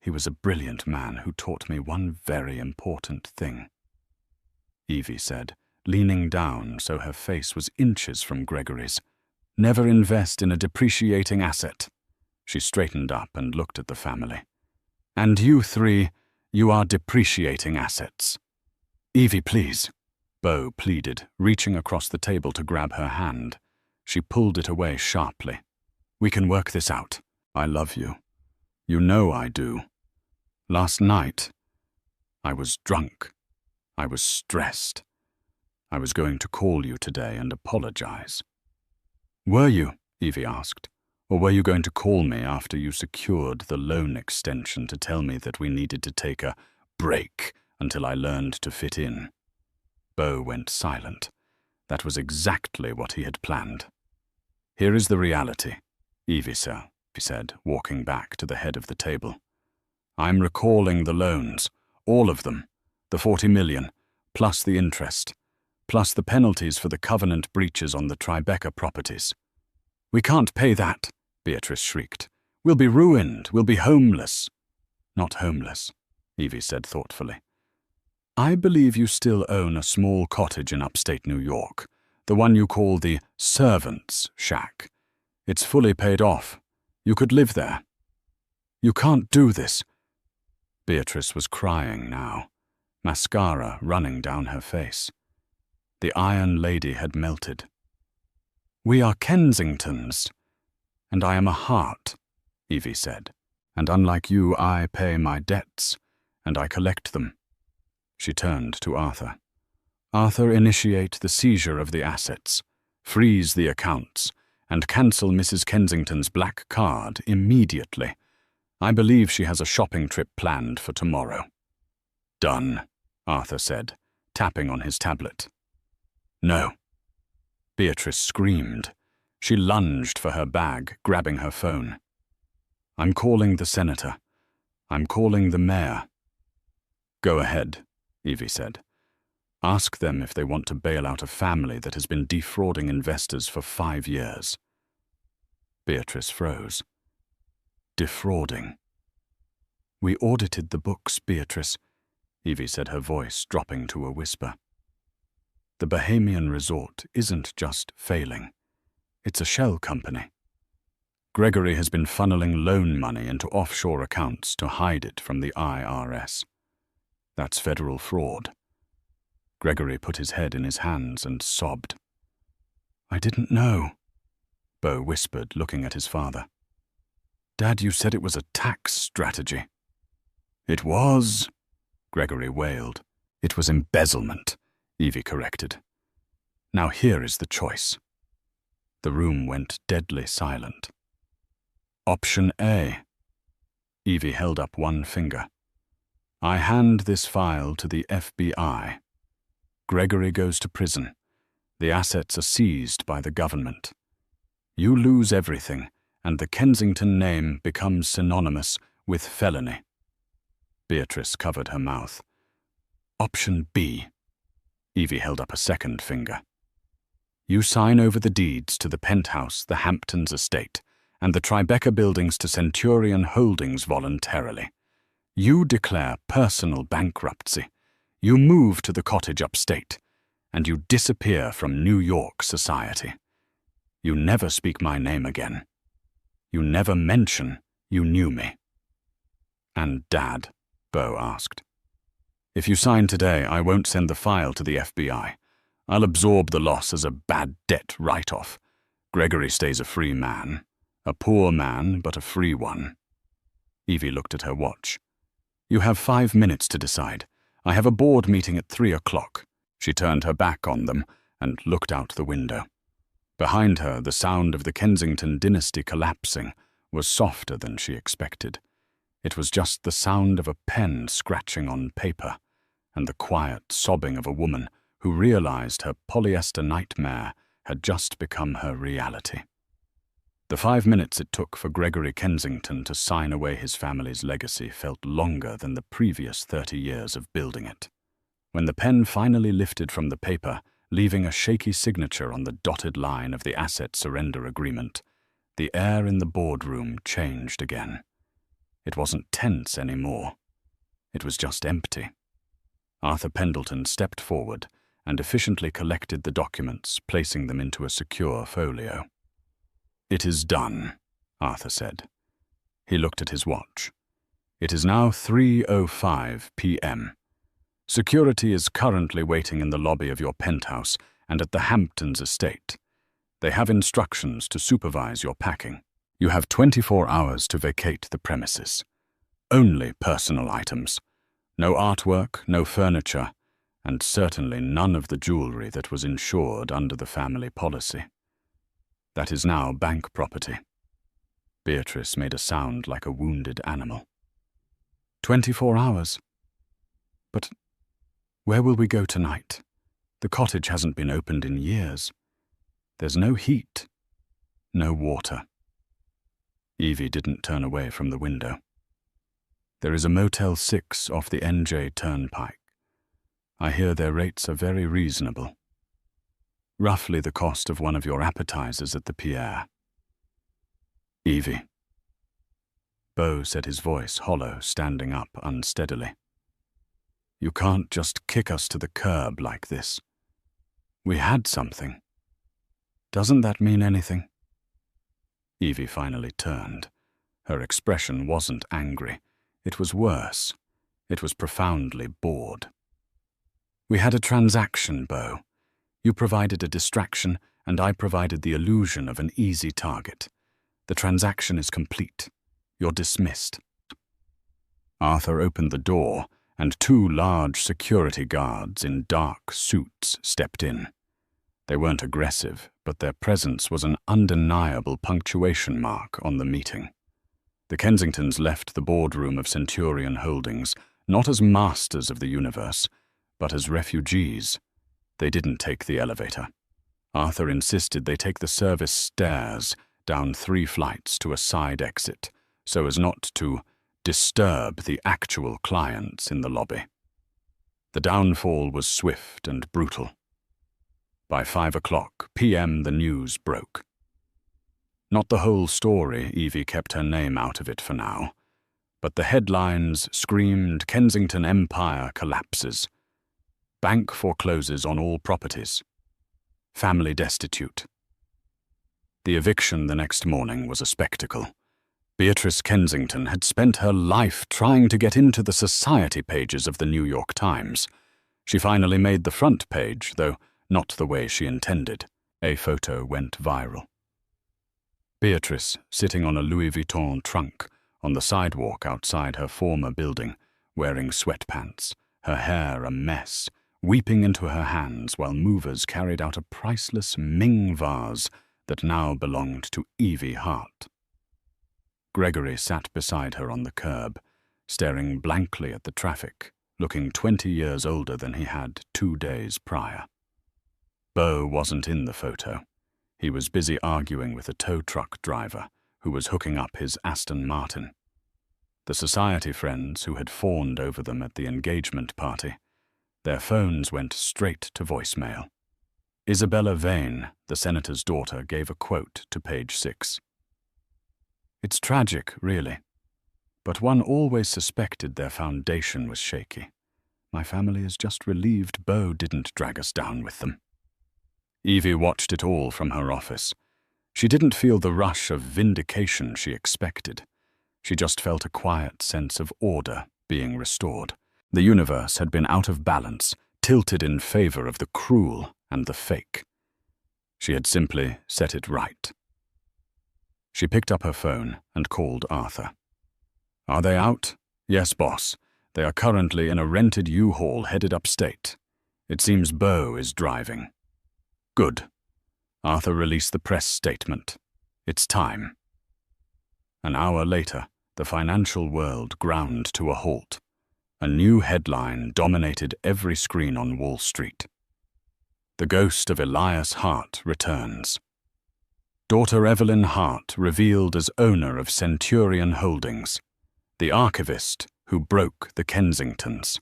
He was a brilliant man who taught me one very important thing, Evie said, leaning down so her face was inches from Gregory's. Never invest in a depreciating asset. She straightened up and looked at the family. And you three, you are depreciating assets. Evie, please, Bo pleaded, reaching across the table to grab her hand. She pulled it away sharply. We can work this out. I love you. You know I do. Last night, I was drunk. I was stressed. I was going to call you today and apologize. Were you? Evie asked. Or were you going to call me after you secured the loan extension to tell me that we needed to take a break until I learned to fit in? Bo went silent. That was exactly what he had planned. Here is the reality, Evie said, walking back to the head of the table. I'm recalling the loans, all of them, the $40 million, plus the interest, plus the penalties for the covenant breaches on the Tribeca properties. We can't pay that, Beatrice shrieked. We'll be ruined, we'll be homeless. Not homeless, Evie said thoughtfully. I believe you still own a small cottage in upstate New York, the one you call the servants' shack. It's fully paid off. You could live there. You can't do this. Beatrice was crying now, mascara running down her face. The Iron Lady had melted. We are Kensingtons, and I am a Hart, Evie said, and unlike you, I pay my debts, and I collect them. She turned to Arthur. Arthur, initiate the seizure of the assets, freeze the accounts, and cancel Mrs. Kensington's black card immediately. I believe she has a shopping trip planned for tomorrow. Done, Arthur said, tapping on his tablet. No. Beatrice screamed. She lunged for her bag, grabbing her phone. I'm calling the senator. I'm calling the mayor. Go ahead, Evie said. Ask them if they want to bail out a family that has been defrauding investors for 5 years. Beatrice froze. Defrauding. We audited the books, Beatrice, Evie said, her voice dropping to a whisper. The Bahamian Resort isn't just failing. It's a shell company. Gregory has been funneling loan money into offshore accounts to hide it from the IRS. That's federal fraud. Gregory put his head in his hands and sobbed. I didn't know, Bo whispered, looking at his father. Dad, you said it was a tax strategy. It was, Gregory wailed. It was embezzlement, Evie corrected. Now here is the choice. The room went deadly silent. Option A. Evie held up one finger. I hand this file to the FBI. Gregory goes to prison. The assets are seized by the government. You lose everything, and the Kensington name becomes synonymous with felony. Beatrice covered her mouth. Option B. Evie held up a second finger. You sign over the deeds to the penthouse, the Hamptons estate, and the Tribeca buildings to Centurion Holdings voluntarily. You declare personal bankruptcy. You move to the cottage upstate, and you disappear from New York society. You never speak my name again. You never mention you knew me. And Dad? Beau asked. If you sign today, I won't send the file to the FBI. I'll absorb the loss as a bad debt write-off. Gregory stays a free man. A poor man, but a free one. Evie looked at her watch. You have 5 minutes to decide. I have a board meeting at 3 o'clock. She turned her back on them and looked out the window. Behind her, the sound of the Kensington dynasty collapsing was softer than she expected. It was just the sound of a pen scratching on paper, and the quiet sobbing of a woman who realized her polyester nightmare had just become her reality. The 5 minutes it took for Gregory Kensington to sign away his family's legacy felt longer than the previous 30 years of building it. When the pen finally lifted from the paper, leaving a shaky signature on the dotted line of the asset surrender agreement, the air in the boardroom changed again. It wasn't tense anymore. It was just empty. Arthur Pendleton stepped forward and efficiently collected the documents, placing them into a secure folio. It is done, Arthur said. He looked at his watch. It is now 3:05 p.m. Security is currently waiting in the lobby of your penthouse and at the Hamptons estate. They have instructions to supervise your packing. You have 24 hours to vacate the premises. Only personal items. No artwork, no furniture, and certainly none of the jewelry that was insured under the family policy. That is now bank property. Beatrice made a sound like a wounded animal. 24 hours? But where will we go tonight? The cottage hasn't been opened in years. There's no heat, no water. Evie didn't turn away from the window. There is a Motel 6 off the NJ Turnpike. I hear their rates are very reasonable. Roughly the cost of one of your appetizers at the Pierre. Evie. Beau said, his voice hollow, standing up unsteadily. You can't just kick us to the curb like this. We had something. Doesn't that mean anything? Evie finally turned. Her expression wasn't angry. It was worse. It was profoundly bored. We had a transaction, Beau. You provided a distraction, and I provided the illusion of an easy target. The transaction is complete. You're dismissed. Arthur opened the door, and 2 large security guards in dark suits stepped in. They weren't aggressive, but their presence was an undeniable punctuation mark on the meeting. The Kensingtons left the boardroom of Centurion Holdings not as masters of the universe, but as refugees. They didn't take the elevator. Arthur insisted they take the service stairs down 3 flights to a side exit, so as not to disturb the actual clients in the lobby. The downfall was swift and brutal. By 5 o'clock p.m. the news broke. Not the whole story, Evie kept her name out of it for now, but the headlines screamed Kensington Empire collapses. Bank forecloses on all properties. Family destitute. The eviction the next morning was a spectacle. Beatrice Kensington had spent her life trying to get into the society pages of the New York Times. She finally made the front page, though not the way she intended. A photo went viral. Beatrice, sitting on a Louis Vuitton trunk on the sidewalk outside her former building, wearing sweatpants, her hair a mess, weeping into her hands while movers carried out a priceless Ming vase that now belonged to Evie Hart. Gregory sat beside her on the curb, staring blankly at the traffic, looking 20 years older than he had 2 days prior. Beau wasn't in the photo. He was busy arguing with a tow truck driver who was hooking up his Aston Martin. The society friends who had fawned over them at the engagement party, their phones went straight to voicemail. Isabella Vane, the senator's daughter, gave a quote to page 6. "It's tragic, really. But one always suspected their foundation was shaky. My family is just relieved Beau didn't drag us down with them." Evie watched it all from her office. She didn't feel the rush of vindication she expected. She just felt a quiet sense of order being restored. The universe had been out of balance, tilted in favor of the cruel and the fake. She had simply set it right. She picked up her phone and called Arthur. "Are they out?" "Yes, boss. They are currently in a rented U-Haul headed upstate. It seems Beau is driving." "Good." Arthur released the press statement. "It's time." An hour later, the financial world ground to a halt. A new headline dominated every screen on Wall Street. The ghost of Elias Hart returns. Daughter Evelyn Hart revealed as owner of Centurion Holdings, the archivist who broke the Kensingtons.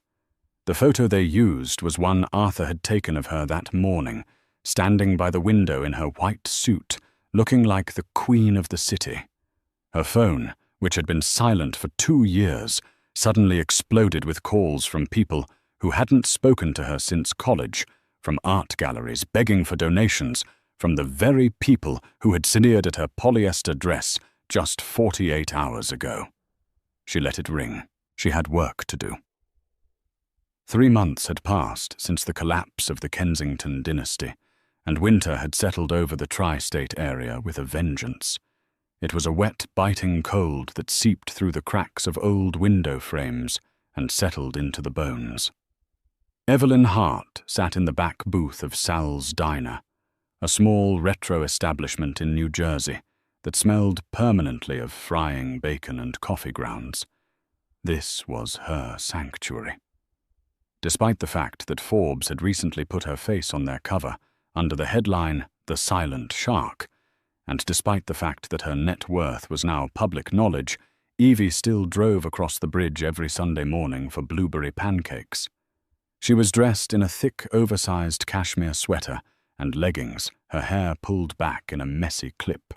The photo they used was one Arthur had taken of her that morning, standing by the window in her white suit, looking like the queen of the city. Her phone, which had been silent for 2 years, suddenly exploded with calls from people who hadn't spoken to her since college, from art galleries begging for donations, from the very people who had sneered at her polyester dress just 48 hours ago. She let it ring. She had work to do. 3 months had passed since the collapse of the Kensington dynasty, and winter had settled over the tri-state area with a vengeance. It was a wet, biting cold that seeped through the cracks of old window frames and settled into the bones. Evelyn Hart sat in the back booth of Sal's Diner, a small retro establishment in New Jersey that smelled permanently of frying bacon and coffee grounds. This was her sanctuary. Despite the fact that Forbes had recently put her face on their cover under the headline "The Silent Shark," and despite the fact that her net worth was now public knowledge, Evie still drove across the bridge every Sunday morning for blueberry pancakes. She was dressed in a thick, oversized cashmere sweater and leggings, her hair pulled back in a messy clip.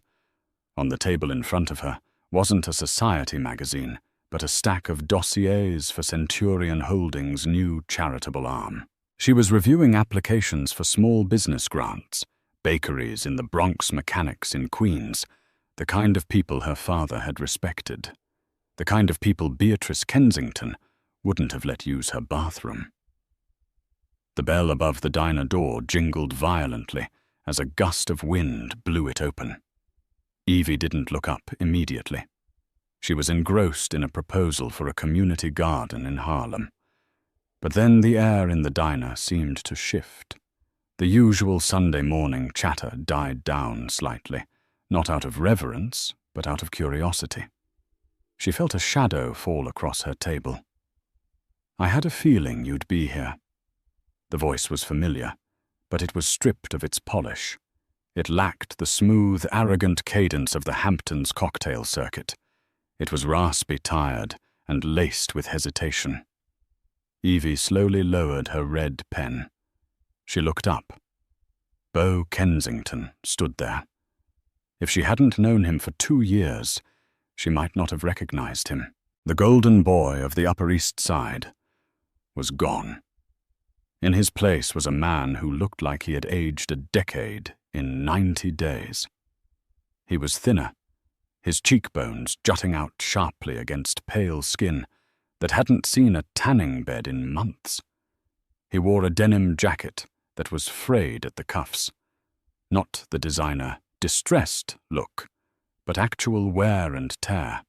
On the table in front of her wasn't a society magazine, but a stack of dossiers for Centurion Holdings' new charitable arm. She was reviewing applications for small business grants, bakeries in the Bronx Mechanics in Queens, the kind of people her father had respected, the kind of people Beatrice Kensington wouldn't have let use her bathroom. The bell above the diner door jingled violently as a gust of wind blew it open. Evie didn't look up immediately. She was engrossed in a proposal for a community garden in Harlem. But then the air in the diner seemed to shift. The usual Sunday morning chatter died down slightly, not out of reverence, but out of curiosity. She felt a shadow fall across her table. "I had a feeling you'd be here." The voice was familiar, but it was stripped of its polish. It lacked the smooth, arrogant cadence of the Hamptons cocktail circuit. It was raspy, tired, and laced with hesitation. Evie slowly lowered her red pen. She looked up. Beau Kensington stood there. If she hadn't known him for 2 years, she might not have recognized him. The golden boy of the Upper East Side was gone. In his place was a man who looked like he had aged a decade in 90 days. He was thinner, his cheekbones jutting out sharply against pale skin that hadn't seen a tanning bed in months. He wore a denim jacket that was frayed at the cuffs. Not the designer, distressed look, but actual wear and tear.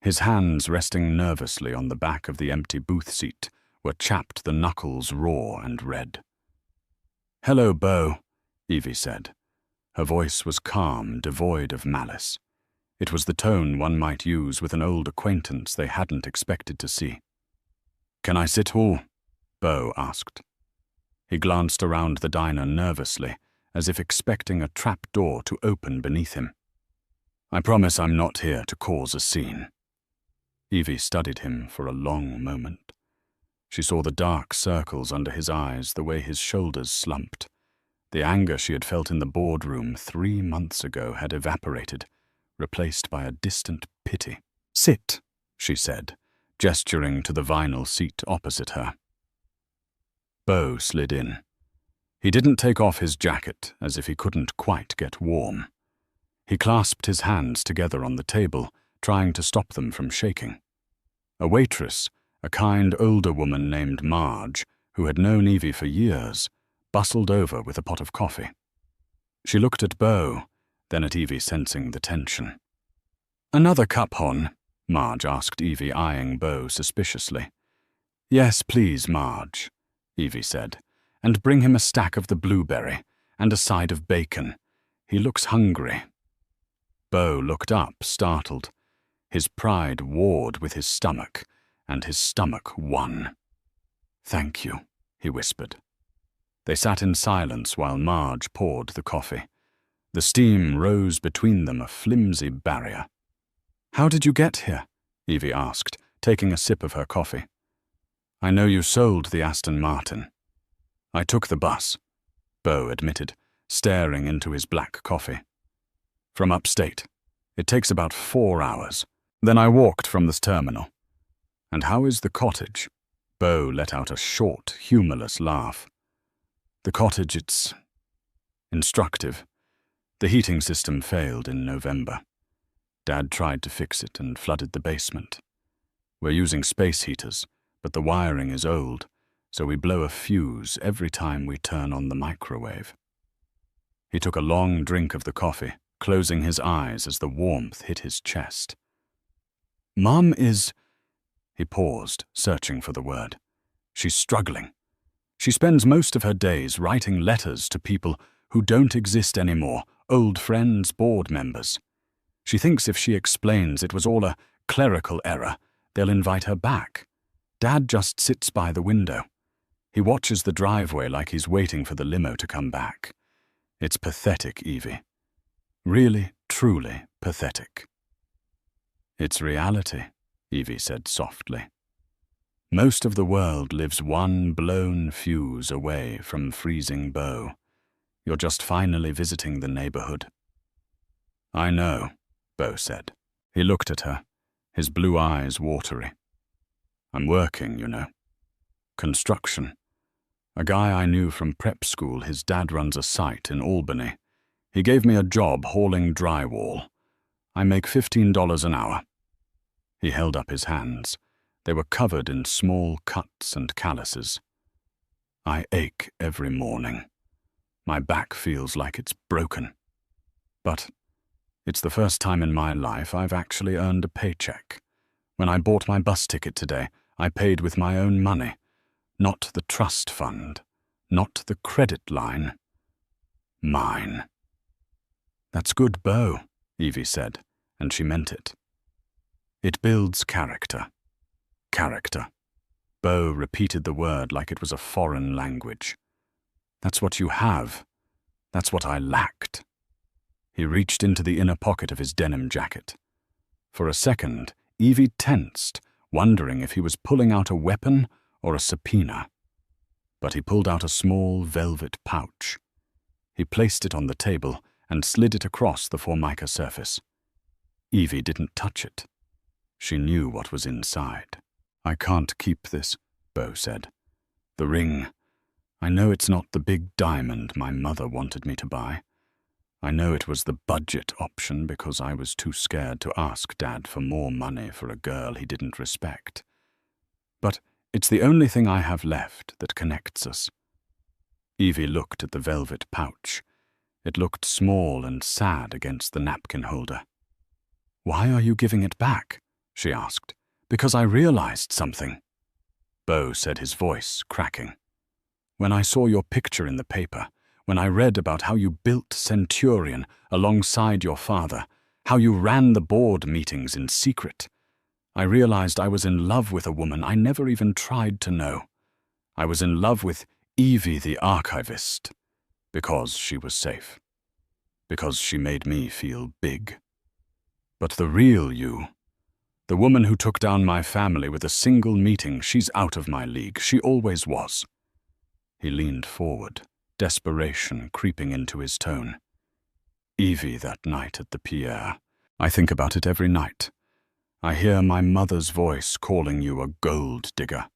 His hands resting nervously on the back of the empty booth seat were chapped, the knuckles raw and red. "Hello, Bo," Evie said. Her voice was calm, devoid of malice. It was the tone one might use with an old acquaintance they hadn't expected to see. "Can I sit all?" Bo asked. He glanced around the diner nervously, as if expecting a trap door to open beneath him. "I promise I'm not here to cause a scene." Evie studied him for a long moment. She saw the dark circles under his eyes, the way his shoulders slumped. The anger she had felt in the boardroom 3 months ago had evaporated, replaced by a distant pity. "Sit," she said, gesturing to the vinyl seat opposite her. Bo slid in. He didn't take off his jacket, as if he couldn't quite get warm. He clasped his hands together on the table, trying to stop them from shaking. A waitress, a kind older woman named Marge, who had known Evie for years, bustled over with a pot of coffee. She looked at Bo, then at Evie, sensing the tension. "Another cup, Hon?" Marge asked Evie, eyeing Bo suspiciously. "Yes, please, Marge," Evie said, "and bring him a stack of the blueberry, and a side of bacon. He looks hungry." Bo looked up, startled. His pride warred with his stomach, and his stomach won. "Thank you," he whispered. They sat in silence while Marge poured the coffee. The steam rose between them, a flimsy barrier. "How did you get here?" Evie asked, taking a sip of her coffee. "I know you sold the Aston Martin." "I took the bus," Bo admitted, staring into his black coffee. "From upstate. It takes about 4 hours. Then I walked from the terminal." "And how is the cottage?" Bo let out a short, humorless laugh. "The cottage, it's instructive. The heating system failed in November. Dad tried to fix it and flooded the basement. We're using space heaters, but the wiring is old, so we blow a fuse every time we turn on the microwave." He took a long drink of the coffee, closing his eyes as the warmth hit his chest. "Mom is—" He paused, searching for the word. "She's struggling. She spends most of her days writing letters to people who don't exist anymore, old friends, board members. She thinks if she explains it was all a clerical error, they'll invite her back. Dad just sits by the window. He watches the driveway like he's waiting for the limo to come back. It's pathetic, Evie. Really, truly pathetic." "It's reality," Evie said softly. "Most of the world lives one blown fuse away from freezing Bo. You're just finally visiting the neighborhood." "I know," Bo said. He looked at her, his blue eyes watery. "I'm working, you know. Construction. A guy I knew from prep school, his dad runs a site in Albany. He gave me a job hauling drywall. I make $15 an hour." He held up his hands. They were covered in small cuts and calluses. "I ache every morning. My back feels like it's broken. But it's the first time in my life I've actually earned a paycheck. When I bought my bus ticket today, I paid with my own money. Not the trust fund. Not the credit line. Mine." "That's good, Bo," Evie said, and she meant it. "It builds character." Character. Bo repeated the word like it was a foreign language. "That's what you have. That's what I lacked." He reached into the inner pocket of his denim jacket. For a second, Evie tensed, wondering if he was pulling out a weapon or a subpoena. But he pulled out a small velvet pouch. He placed it on the table and slid it across the Formica surface. Evie didn't touch it. She knew what was inside. "I can't keep this," Bo said. "The ring. I know it's not the big diamond my mother wanted me to buy. I know it was the budget option because I was too scared to ask Dad for more money for a girl he didn't respect. But it's the only thing I have left that connects us." Evie looked at the velvet pouch. It looked small and sad against the napkin holder. "Why are you giving it back?" she asked. "Because I realized something." Bo said, his voice cracking. "When I saw your picture in the paper, when I read about how you built Centurion alongside your father, how you ran the board meetings in secret, I realized I was in love with a woman I never even tried to know. I was in love with Evie the archivist, because she was safe. Because she made me feel big. But the real you, the woman who took down my family with a single meeting, she's out of my league. She always was." He leaned forward, desperation creeping into his tone. "Evie that night at the Pierre. I think about it every night. I hear my mother's voice calling you a gold digger.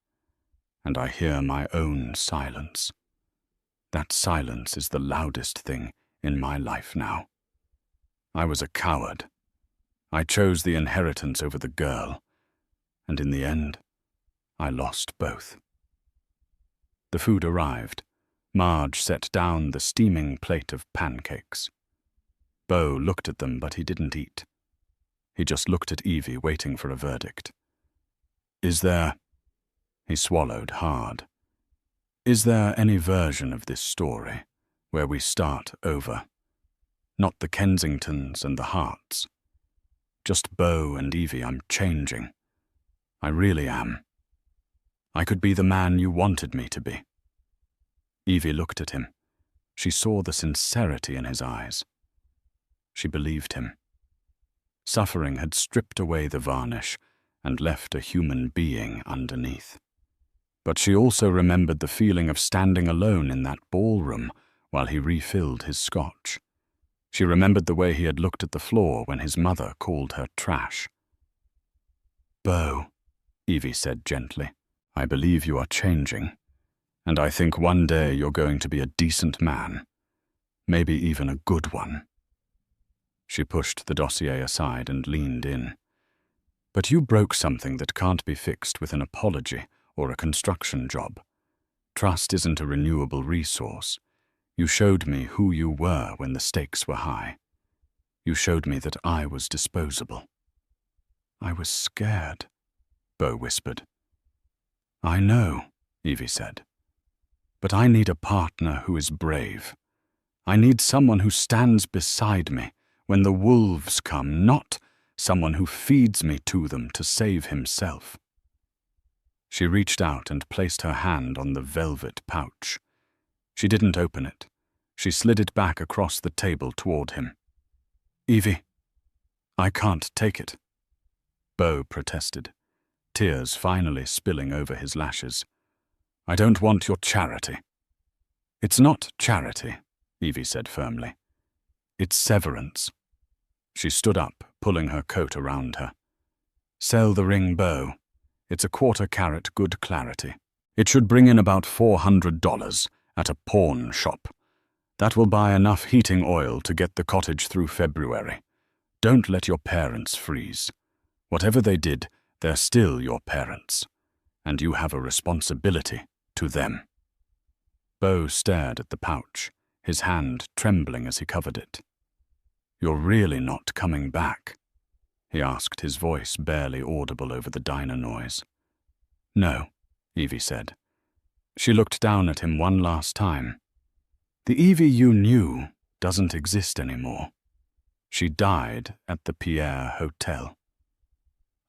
And I hear my own silence. That silence is the loudest thing in my life now. I was a coward. I chose the inheritance over the girl, and in the end, I lost both." The food arrived. Marge set down the steaming plate of pancakes. Bo looked at them, but he didn't eat. He just looked at Evie, waiting for a verdict. "Is there—" He swallowed hard. "Is there any version of this story where we start over? Not the Kensingtons and the Harts. Just Bo and Evie. I'm changing. I really am. I could be the man you wanted me to be." Evie looked at him. She saw the sincerity in his eyes. She believed him. Suffering had stripped away the varnish and left a human being underneath. But she also remembered the feeling of standing alone in that ballroom while he refilled his scotch. She remembered the way he had looked at the floor when his mother called her trash. "Bo," Evie said gently, "I believe you are changing, and I think one day you're going to be a decent man, maybe even a good one." She pushed the dossier aside and leaned in. "But you broke something that can't be fixed with an apology or a construction job. Trust isn't a renewable resource. You showed me who you were when the stakes were high. You showed me that I was disposable." "I was scared," Bo whispered. "I know," Evie said. "But I need a partner who is brave. I need someone who stands beside me when the wolves come, not someone who feeds me to them to save himself." She reached out and placed her hand on the velvet pouch. She didn't open it. She slid it back across the table toward him. "Evie, I can't take it," Bo protested, tears finally spilling over his lashes. "I don't want your charity." "It's not charity," Evie said firmly. "It's severance." She stood up, pulling her coat around her. "Sell the ring, Bo. It's a 1/4 carat good clarity. It should bring in about $400 at a pawn shop. That will buy enough heating oil to get the cottage through February. Don't let your parents freeze. Whatever they did, they're still your parents, and you have a responsibility to them." Bo stared at the pouch, his hand trembling as he covered it. "You're really not coming back?" he asked, his voice barely audible over the diner noise. "No," Evie said. She looked down at him one last time. "The Evie you knew doesn't exist anymore. She died at the Pierre Hotel.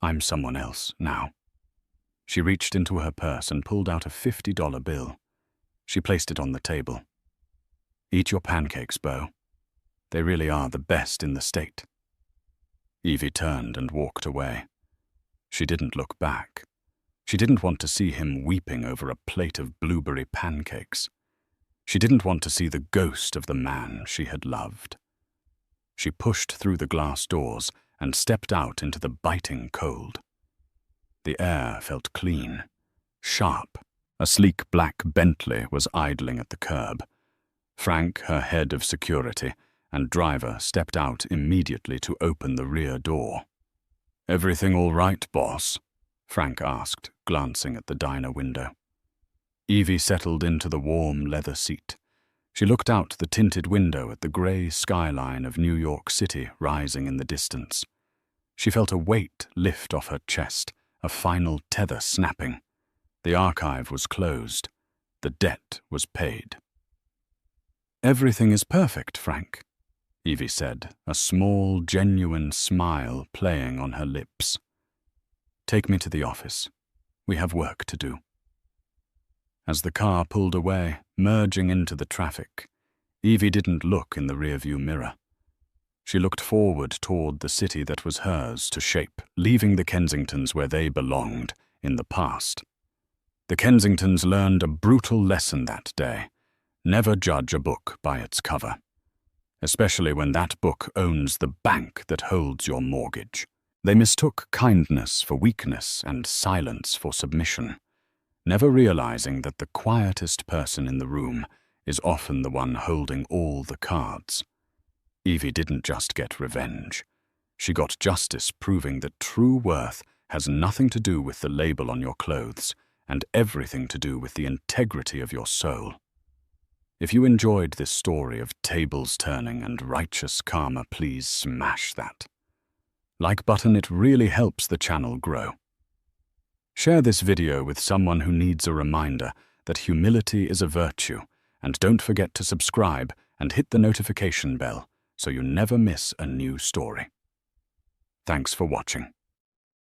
I'm someone else now." She reached into her purse and pulled out a $50 bill. She placed it on the table. "Eat your pancakes, Bo. They really are the best in the state." Evie turned and walked away. She didn't look back. She didn't want to see him weeping over a plate of blueberry pancakes. She didn't want to see the ghost of the man she had loved. She pushed through the glass doors and stepped out into the biting cold. The air felt clean, sharp. A sleek black Bentley was idling at the curb. Frank, her head of security, and driver stepped out immediately to open the rear door. "Everything all right, boss?" Frank asked, glancing at the diner window. Evie settled into the warm leather seat. She looked out the tinted window at the grey skyline of New York City rising in the distance. She felt a weight lift off her chest, a final tether snapping. The archive was closed. The debt was paid. "Everything is perfect, Frank," Evie said, a small, genuine smile playing on her lips. "Take me to the office. We have work to do." As the car pulled away, merging into the traffic, Evie didn't look in the rearview mirror. She looked forward toward the city that was hers to shape, leaving the Kensingtons where they belonged, in the past. The Kensingtons learned a brutal lesson that day. Never judge a book by its cover, especially when that book owns the bank that holds your mortgage. They mistook kindness for weakness and silence for submission, never realizing that the quietest person in the room is often the one holding all the cards. Evie didn't just get revenge. She got justice, proving that true worth has nothing to do with the label on your clothes and everything to do with the integrity of your soul. If you enjoyed this story of tables turning and righteous karma, please smash that like button. It really helps the channel grow. Share this video with someone who needs a reminder that humility is a virtue, and don't forget to subscribe and hit the notification bell so you never miss a new story. Thanks for watching.